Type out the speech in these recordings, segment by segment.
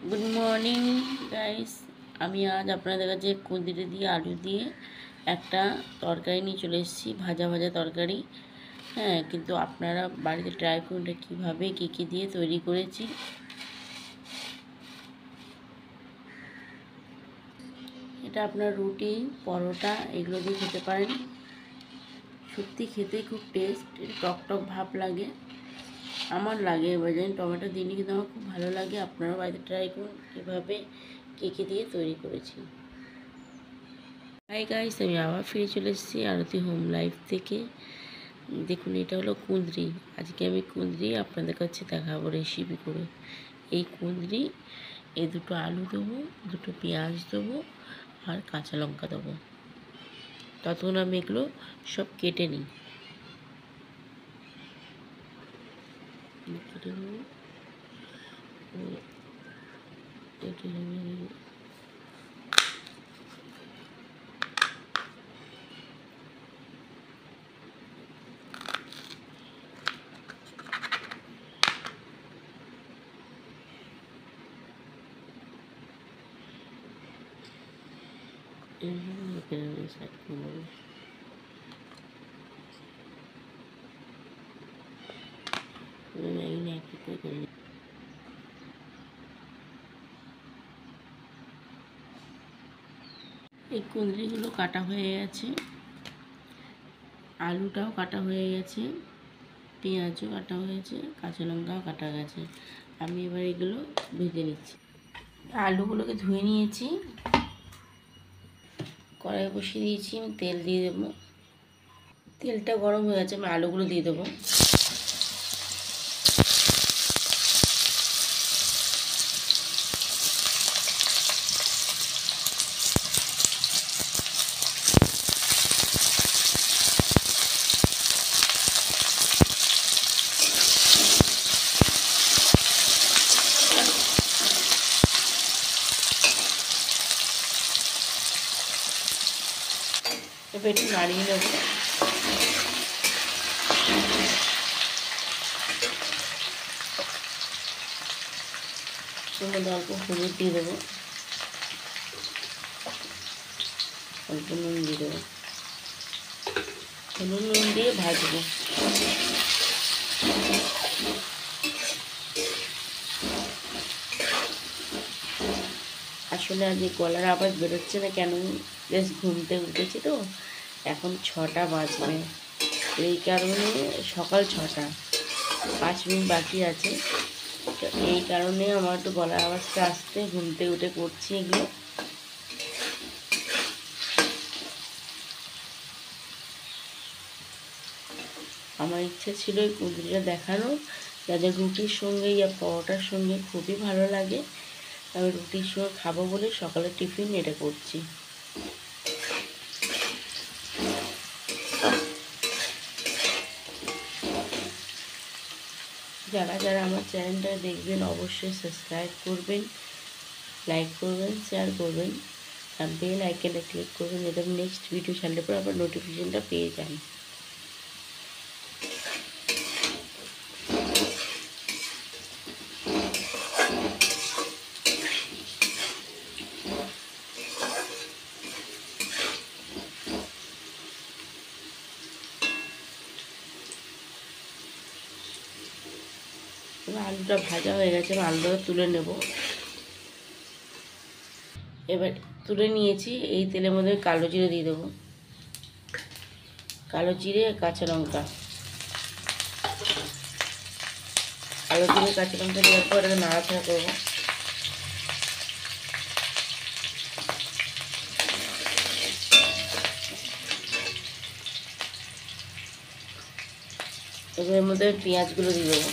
Good morning guys. আমি আজ আপনাদের কাছে কুঁদরি দিয়ে আলু দিয়ে একটা তরকারি নিয়ে চলে এসেছি, ভাজা ভাজা তরকারি। হ্যাঁ, কিন্তু আপনারা বাড়িতে ট্রাই করুন এটা কীভাবে কী দিয়ে তৈরি করেছি। এটা আপনার রুটি, পরোটা এগুলো দিয়ে খেতে পারেন। সত্যি খেতে খুব টেস্ট, টক টক ভাব লাগে, আমার লাগে। এবার জানি টমেটো দিইনি, কিন্তু আমার খুব ভালো লাগে। আপনারাও বাড়িতে ট্রাই করুন কীভাবে কী দিয়ে তৈরি করেছি। হাই গাইস, আমি আবার ফিরে চলে এসেছি আরতি হোম লাইফ থেকে। দেখুন, এটা হলো কুঁদরি। আজকে আমি কুঁদরি আপনাদের কাছে দেখাবো রেসিপি করে। এই কুঁদরি, এই দুটো আলু দেবো, দুটো পেঁয়াজ দেবো আর কাঁচা লঙ্কা দেবো। ততক্ষণ আমি এগুলো সব কেটে নিই। কেটে নেব, কেটে নেব। সাইড করে নেব। এই কুঁদরিগুলো কাটা হয়ে গেছে, আলুটাও কাটা হয়ে গেছে, পেঁয়াজও কাটা হয়েছে, কাঁচা লঙ্কাও কাটা গেছে। আমি এবার এগুলো ভেজে নিচ্ছি। আলুগুলোকে ধুয়ে নিয়েছি, কড়াই বসিয়ে দিয়েছি। আমি তেল দিয়ে দেবো। তেলটা গরম হয়ে গেছে, আমি আলুগুলো দিয়ে দেবো। এবার একটু নাড়িয়ে নেব। মধ্যে অল্প হলুদ দিয়ে দেবো, অল্প নুন দিয়ে দেবো। হলুদ নুন দিয়ে ভাজবো। আসলে আজ গলার আওয়াজ বেরোচ্ছে না কেন, বেশ ঘুমতে উঠেছি তো। এখন 6টা বাজবে, এই কারণে সকাল 6টা, 5 মিনিট বাকি আছে। তো এই কারণে আমার একটু গলার আওয়াজটা আসতে, ঘুমতে উঠে করছি এগুলো। আমার ইচ্ছে ছিল এই কুঁদরিটা দেখানো, যাদের রুটির সঙ্গে ইয়া পরোটার সঙ্গে খুবই ভালো লাগে। আমি রুটির সঙ্গে খাবো বলে সকালে টিফিন এটা করছি। যারা যারা আমার চ্যানেলটা দেখবেন অবশ্যই সাবস্ক্রাইব করবেন, লাইক করবেন, শেয়ার করবেন আর বেল আইকনটা ক্লিক করবেন, যাতে আমি নেক্সট ভিডিও ছাড়লে পরে আপনার নোটিফিকেশনটা পেয়ে যান। এবার আলুটা ভাজা হয়ে গেছে, আমি আলুটা তুলে নেব। এবার তুলে নিয়েছি, এই তেলের মধ্যে কালো জিরে দিয়ে দেবো। কালো জিরে, কাঁচা লঙ্কা। কালো জিরে, কাঁচা লঙ্কা দেওয়ার পর এটাকে নাড়াচাড়া করবো। এবার এর মধ্যে পেঁয়াজগুলো দিয়ে দেবো।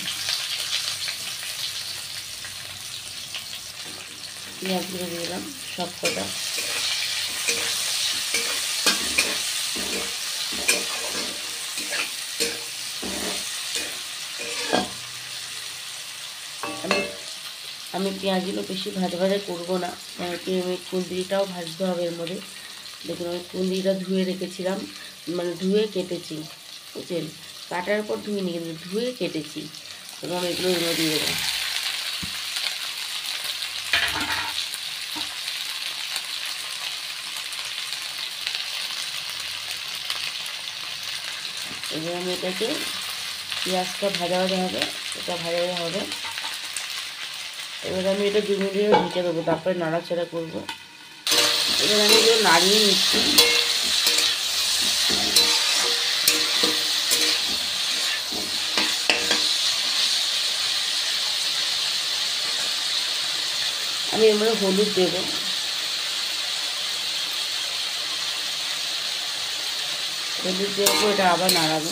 পেঁয়াজগুলো দিয়ে দিলাম সব কটা। আমি পেঁয়াজগুলো বেশি ভাজা ভাজা করবো না, আমি কুঁদরিটাও ভাজতে হবে এর মধ্যে। দেখুন, আমি কুঁদরিটা ধুয়ে রেখেছিলাম, মানে ধুয়ে কেটেছি, বুঝছেন? কাটার পর ধুয়ে নিয়ে ধুয়ে কেটেছি এবং এগুলো এর মধ্যে দিয়ে দেবো। এবার আমি এটাকে পেঁয়াজটা ভাজা ভাজা হবে, এটা ভাজা ভাজা হবে। এবার আমি এটা 2 মিনিট ঢেকে দেবো, তারপরে নাড়াচাড়া করবো। এবার আমি এগুলো নাড়িয়ে নিচ্ছি। আমি এর মধ্যে হলুদ দেবো, হলুদ দেওয়ার পর এটা আবার নাড়াবো।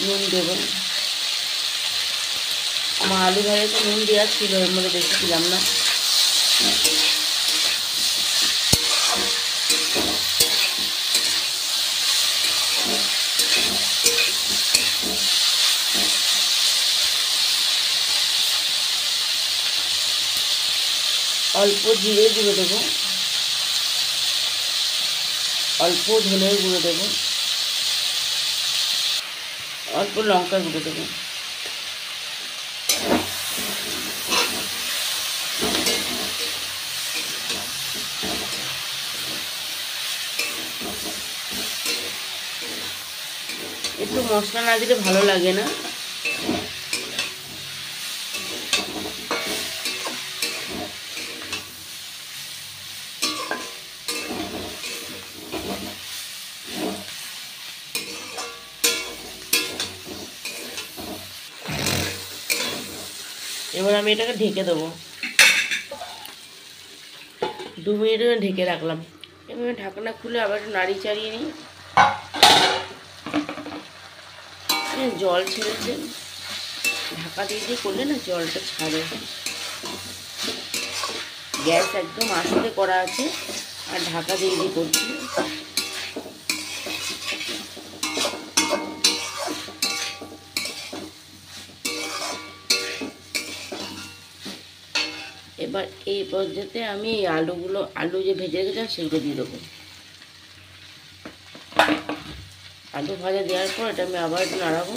নুন দেবো, আমার আলু ভাজাতে নুন দেওয়া ছিল, এর মধ্যে বেশি দিলাম না। অল্প জিরে গুঁড়ো দেবো, অল্প ধনের গুঁড়ো দেবো, অল্প লঙ্কা গুঁড়ো দেবো। একটু মশলা না দিলে ভালো লাগে না। এবার আমি এটাকে ঢেকে দেবো, 2 মিনিট ঢেকে রাখলাম। এবার ঢাকনা খুলে আবার নাড়ি চাড়িয়ে নিই। জল ছেড়েছে, ঢাকা দিয়ে দিয়ে করলে না জলটা ছাড়ে। গ্যাস একদম আস্তে করা আছে আর ঢাকা দিয়ে দিয়ে করছি। এবার এই পর্যায়ে আমি এই আলু যে ভেজে রেখেছিলাম সেগুলো দিয়ে দেবো। আলু ভাজা দেওয়ার পর এটা আমি আবার একটু নাড়াবো।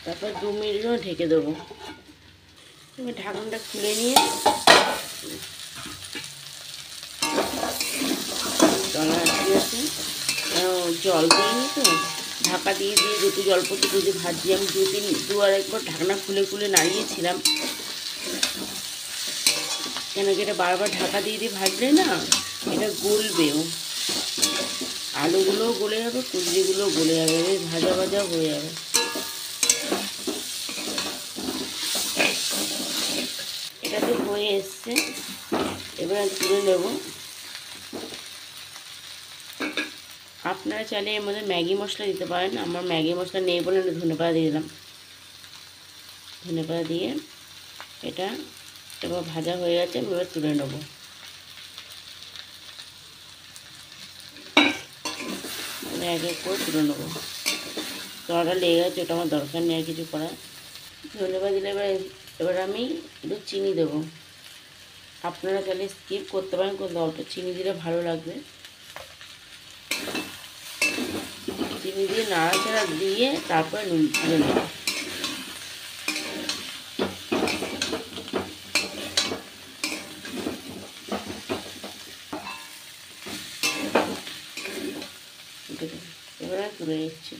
তারপর 2 মিনিট ঢেকে দেবো। এবার ঢাকনাটা খুলে নিয়ে জল দিইনি তো, ঢাকা দিয়ে দিয়ে যেটু জল পড়তে যদি ভাজি আমি দু আর একবার ঢাকনা খুলে খুলে নাড়িয়েছিলাম, কেন কি এটা বারবার ঢাকা দিয়ে দিয়ে ভাজলে না এটা গলবেও, আলুগুলোও গলে যাবে, কুঁদরিগুলোও গলে যাবে, বেশ ভাজা ভাজা হয়ে যাবে। এটা তো হয়ে এসছে, এবার তুলে নেব। আপনারা চাইলে এর মধ্যে ম্যাগি মশলা দিতে পারেন, আমার ম্যাগি মশলা নেই বলে ধনেপাতা দিয়ে দিলাম। ধনেপাতা দিয়ে এটা এবার ভাজা হয়ে গেছে, আমি এবার তুলে নেব। এক এক করে তুলে নেবো, তলাটা লেগে গেছে, ওটা আমার দরকার নেই আর কিছু করার। ধনেপাতা দিলে এবার আমি একটু চিনি দেবো। আপনারা চাইলে স্কিপ করতে পারেন, কিন্তু অল্প চিনি দিলে ভালো লাগবে। চিনি দিয়ে নাড়াচাড়া দিয়ে তারপরে নুন দিয়ে নেব। এবারে তুলে নিচ্ছি।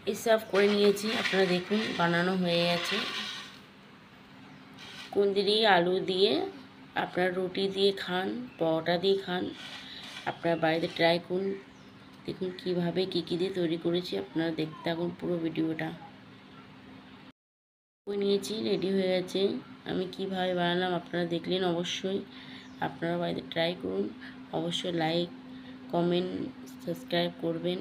এই সার্ভ করে নিয়েছি, আপনারা দেখুন বানানো হয়ে গেছে। কুঁদরি আলু দিয়ে আপনারা রুটি দিয়ে খান, পরোটা দিয়ে খান, আপনারা বাড়িতে ট্রাই করুন। দেখুন কীভাবে কী কী দিয়ে তৈরি করেছি, আপনারা দেখতে থাকুন পুরো ভিডিওটা। নিয়েছি, রেডি হয়ে গেছে। আমি কিভাবে বানালাম আপনারা দেখলেন। অবশ্যই আপনারা বাড়িতে ট্রাই করুন, অবশ্যই লাইক কমেন্ট সাবস্ক্রাইব করবেন।